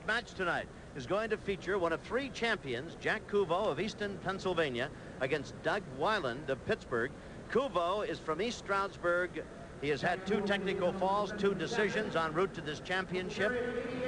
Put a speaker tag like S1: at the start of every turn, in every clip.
S1: match tonight is going to feature one of 3 champions, Jack Cuvo of Easton, Pennsylvania, against Doug Wyland of Pittsburgh. Cuvo is from East Stroudsburg. He has had 2 technical falls, 2 decisions en route to this championship.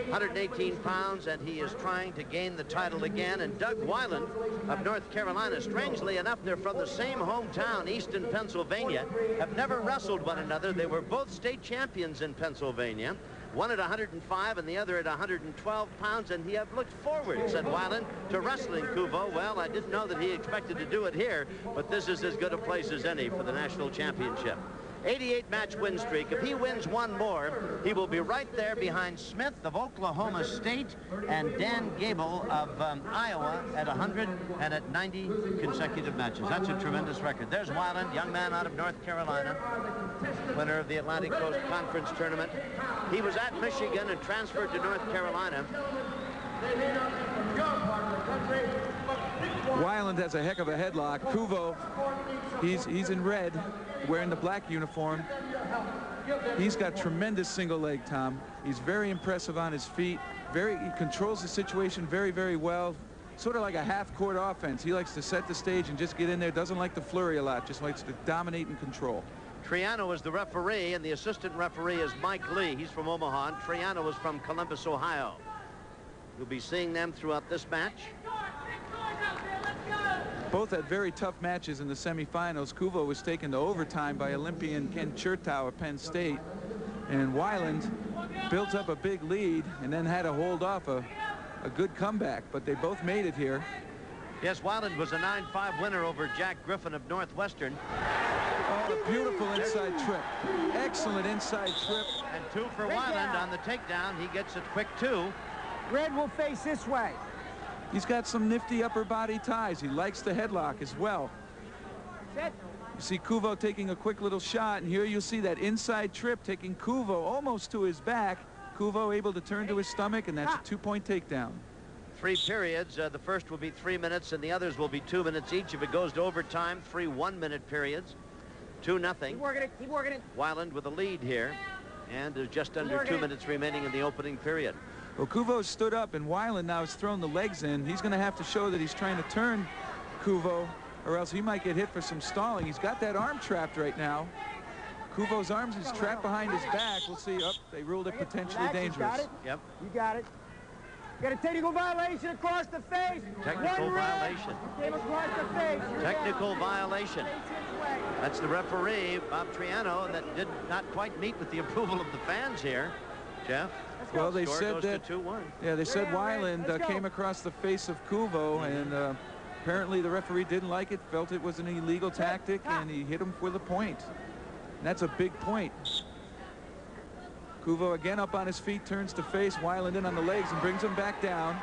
S1: 118 pounds, and he is trying to gain the title again. And Doug Wyland of North Carolina, strangely enough, they're from the same hometown, Easton, Pennsylvania, have never wrestled one another. They were both state champions in Pennsylvania. One at 105 and the other at 112 pounds, and he have looked forward, said Wyland, to wrestling Cuvo. Well, I didn't know that he expected to do it here, but this is as good a place as any for the national championship. 88 match win streak. If he wins one more, he will be right there behind Smith of Oklahoma State and Dan Gable of Iowa at 100 and at 90 consecutive matches. That's a tremendous record. There's Wyland, young man out of North Carolina, winner of the Atlantic Coast Conference Tournament. He was at Michigan and transferred to North Carolina.
S2: Wyland has a heck of a headlock. Cuvo, he's in red, wearing the black uniform. He's got tremendous single leg, Tom. He's very impressive on his feet. He controls the situation very, very well. Sort of like a half-court offense. He likes to set the stage and just get in there. Doesn't like to flurry a lot. Just likes to dominate and control.
S1: Triano is the referee, and the assistant referee is Mike Lee. He's from Omaha, and Triano is from Columbus, Ohio. You'll be seeing them throughout this match.
S2: Both had very tough matches in the semifinals. Cuvo was taken to overtime by Olympian Ken Chertow of Penn State. And Wyland built up a big lead and then had to hold off a good comeback. But they both made it here.
S1: Yes, Wyland was a 9-5 winner over Jack Griffin of Northwestern.
S2: Oh, a beautiful inside trip. Excellent inside trip.
S1: And 2 for Wyland on the takedown. He gets it quick, 2.
S3: Red will face this way.
S2: He's got some nifty upper body ties. He likes the headlock as well.
S3: Set.
S2: You see Cuvo taking a quick little shot, and here you see that inside trip taking Cuvo almost to his back. Cuvo able to turn to his stomach, and that's a 2-point takedown.
S1: 3 periods. The first will be 3 minutes, and the others will be 2 minutes each. If it goes to overtime, 3 one-minute periods. 2-0.
S3: Keep working it. Keep working it.
S1: Wyland with a lead here, and there's just under 2 minutes remaining in the opening period.
S2: Well, Cuvo stood up, and Wyland now has thrown the legs in. He's going to have to show that he's trying to turn Cuvo, or else he might get hit for some stalling. He's got that arm trapped right now. Cuvo's arms is trapped behind his back. We'll see. Oh, they ruled it potentially dangerous.
S3: You got it.
S1: Yep.
S3: You got it. You got a technical violation across the face.
S1: Technical violation.
S3: Came across the face.
S1: Technical violation. That's the referee, Bob Triano, and that did not quite meet with the approval of the fans here. Jeff?
S2: Well, they
S1: Score
S2: said
S1: goes
S2: that.
S1: to 2-1.
S2: Yeah, they said Wyland came across the face of Cuvo, and apparently the referee didn't like it, felt it was an illegal tactic, and he hit him with a point. And that's a big point. Cuvo again up on his feet, turns to face Wyland in on the legs and brings him back down.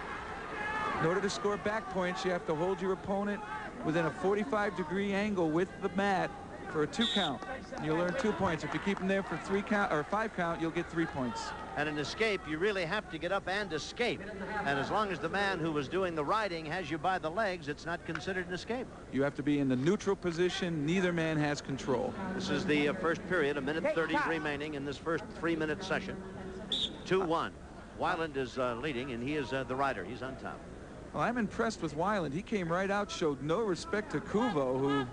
S2: In order to score back points, you have to hold your opponent within a 45-degree angle with the mat for a 2 count. And you'll earn 2 points. If you keep him there for 3 count or 5 count, you'll get 3 points.
S1: And an escape, you really have to get up and escape. And as long as the man who was doing the riding has you by the legs, it's not considered an escape.
S2: You have to be in the neutral position. Neither man has control.
S1: This is the first period, 1:30 remaining in this first 3-minute session. 2-1. Wyland is leading, and he is the rider. He's on top.
S2: Well, I'm impressed with Wyland. He came right out, showed no respect to Cuvo, who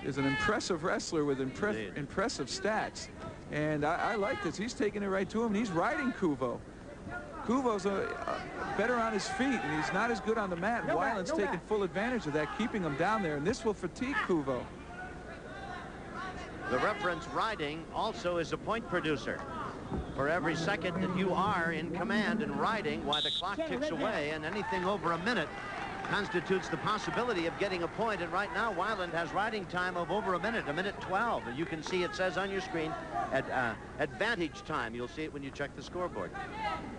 S2: is an impressive wrestler with impressive stats. And I like this. He's taking it right to him, and he's riding Cuvo. Cuvo's better on his feet, and he's not as good on the mat. And Wyland's taking full advantage of that, keeping him down there, and this will fatigue Cuvo.
S1: The reference riding also is a point producer. For every second that you are in command and riding, while the clock ticks away, and anything over a minute constitutes the possibility of getting a point. And right now, Wyland has riding time of over a minute 12. And you can see it says on your screen at advantage time. You'll see it when you check the scoreboard.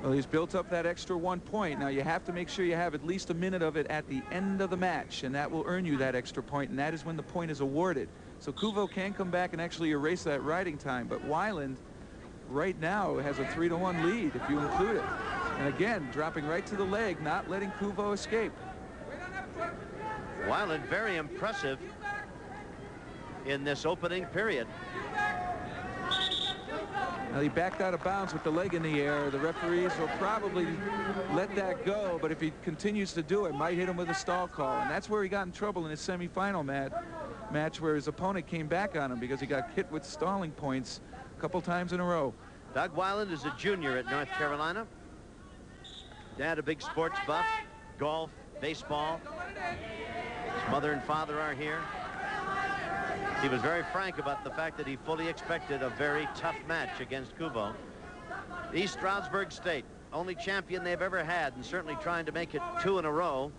S2: Well, he's built up that extra 1 point. Now, you have to make sure you have at least a minute of it at the end of the match, and that will earn you that extra point, and that is when the point is awarded. So Cuvo can come back and actually erase that riding time, but Wyland right now has a 3-1 lead if you include it. And again, dropping right to the leg, not letting Cuvo escape.
S1: Wyland very impressive in this opening period.
S2: Now, he backed out of bounds with the leg in the air. The referees will probably let that go, but if he continues to do it, might hit him with a stall call. And that's where he got in trouble in his semifinal match where his opponent came back on him because he got hit with stalling points a couple times in a row.
S1: Doug Wyland is a junior at North Carolina. Dad, a big sports buff, golf, baseball. His mother and father are here. He was very frank about the fact that he fully expected a very tough match against Cuvo. East Stroudsburg State, only champion they've ever had, and certainly trying to make it 2 in a row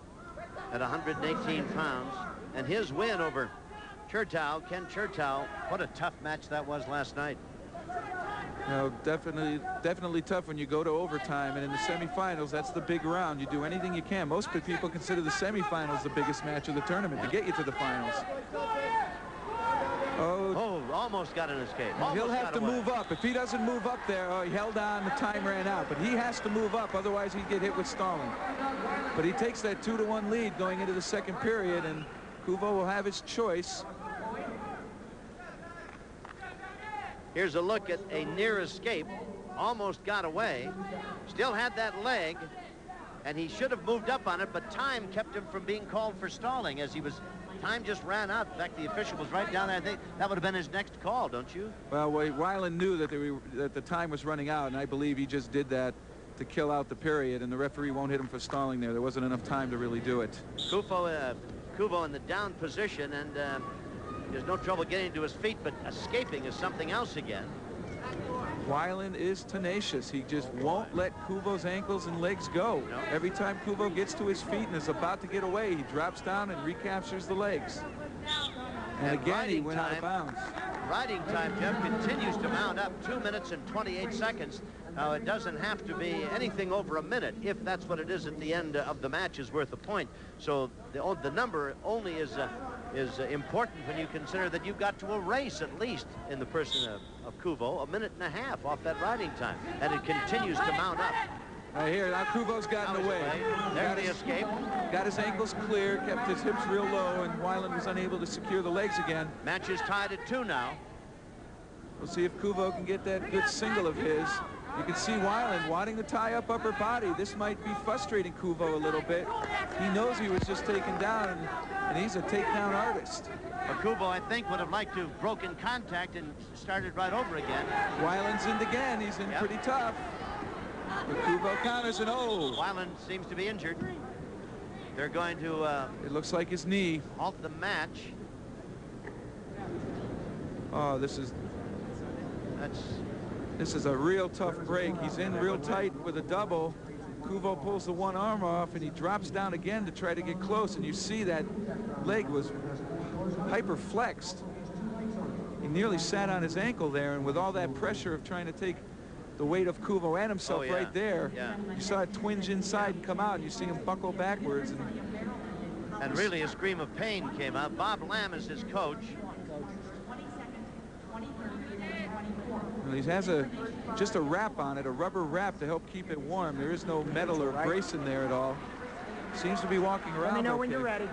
S1: at 118 pounds. And his win over Chertow, Ken Chertow, what a tough match that was last night.
S2: No, definitely tough when you go to overtime, and in the semifinals, that's the big round. You do anything you can. Most people consider the semifinals the biggest match of the tournament to get you to the finals.
S1: Oh, almost got an escape.
S2: He'll have to move up. If he doesn't move up there, he held on, the time ran out. But he has to move up, otherwise he'd get hit with stalling. But he takes that 2-1 lead going into the second period, and Cuvo will have his choice.
S1: Here's a look at a near escape. Almost got away. Still had that leg, and he should have moved up on it, but time kept him from being called for stalling as he was... Time just ran out. In fact, the official was right down there. I think that would have been his next call, don't you?
S2: Well, Wyland knew that, that the time was running out, and I believe he just did that to kill out the period, and the referee won't hit him for stalling there. There wasn't enough time to really do it.
S1: Cuvo in the down position, and there's no trouble getting to his feet, but escaping is something else again.
S2: Wyland is tenacious. He just won't let Cuvo's ankles and legs go.
S1: No.
S2: Every time Cuvo gets to his feet and is about to get away, he drops down and recaptures the legs. And again, he went out of bounds.
S1: Riding time, Jeff, continues to mount up. 2 minutes and 28 seconds. Now, it doesn't have to be anything over a minute. If that's what it is at the end of the match is worth a point. So the number only is important when you consider that you got to a race, at least in the person of Cuvo, 1.5 minutes off that riding time. And it continues to mount up.
S2: Right here, now Cuvo's gotten away.
S1: There's the escape.
S2: Got his ankles clear, kept his hips real low, and Wyland was unable to secure the legs again.
S1: Match is tied at 2 now.
S2: We'll see if Cuvo can get that good single of his. You can see Wyland wanting to tie up upper body. This might be frustrating Cuvo a little bit. He knows he was just taken down, and he's a takedown artist.
S1: But Cuvo, I think, would have liked to have broken contact and started right over again.
S2: Wyland's in again. He's in pretty tough. But Cuvo counters, and
S1: Wyland seems to be injured. They're going to...
S2: it looks like his knee.
S1: Halt the match.
S2: Oh, this is a real tough break. He's in real tight with a double. Cuvo pulls the one arm off, and he drops down again to try to get close, and you see that leg was hyper flexed. He nearly sat on his ankle there, and with all that pressure of trying to take the weight of Cuvo and himself right there, you saw it twinge inside and come out, and you see him buckle backwards.
S1: And really a scream of pain came out. Bob Lamb is his coach.
S2: He has just a wrap on it, a rubber wrap to help keep it warm. There is no metal or brace in there at all. Seems to be walking around.
S3: Let me know when you're ready.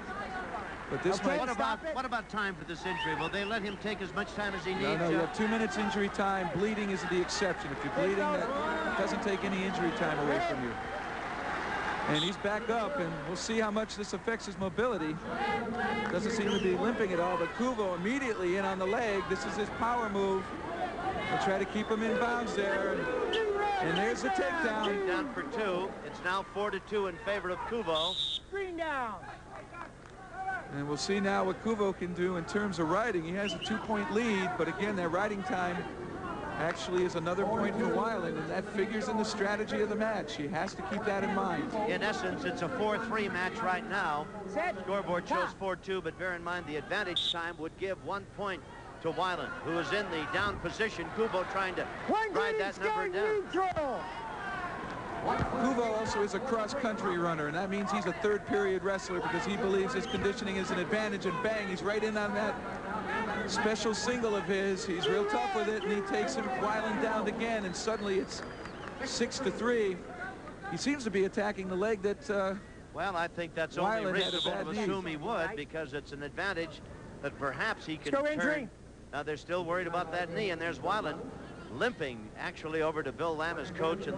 S2: But this might...
S1: What about time for this injury? Will they let him take as much time as he needs?
S2: No, you have 2 minutes injury time. Bleeding is the exception. If you're bleeding, that doesn't take any injury time away from you. And he's back up, and we'll see how much this affects his mobility. Doesn't seem to be limping at all, but Cuvo immediately in on the leg. This is his power move. We'll try to keep him in bounds there. And there's the takedown.
S1: Takedown for 2. It's now 4-2 in favor of Cuvo.
S3: Screen down.
S2: And we'll see now what Cuvo can do in terms of riding. He has a 2-point lead, but again, that riding time actually is another point for Wyland, and that figures in the strategy of the match. He has to keep that in mind.
S1: In essence, it's a 4-3 match right now. Scoreboard shows 4-2, but bear in mind the advantage time would give 1 point to Wyland, who is in the down position. Cuvo trying to ride that number down.
S2: Cuvo also is a cross-country runner, and that means he's a third-period wrestler because he believes his conditioning is an advantage, and bang, he's right in on that special single of his. He's real tough with it, and he takes him Wyland down again, and suddenly it's 6-3. He seems to be attacking the leg that
S1: well, I think that's
S2: Wyland
S1: only reasonable to assume he would, because it's an advantage that perhaps he can turn. Now they're still worried about that knee, and there's Wyland limping actually over to Bill Lamb, his coach, and the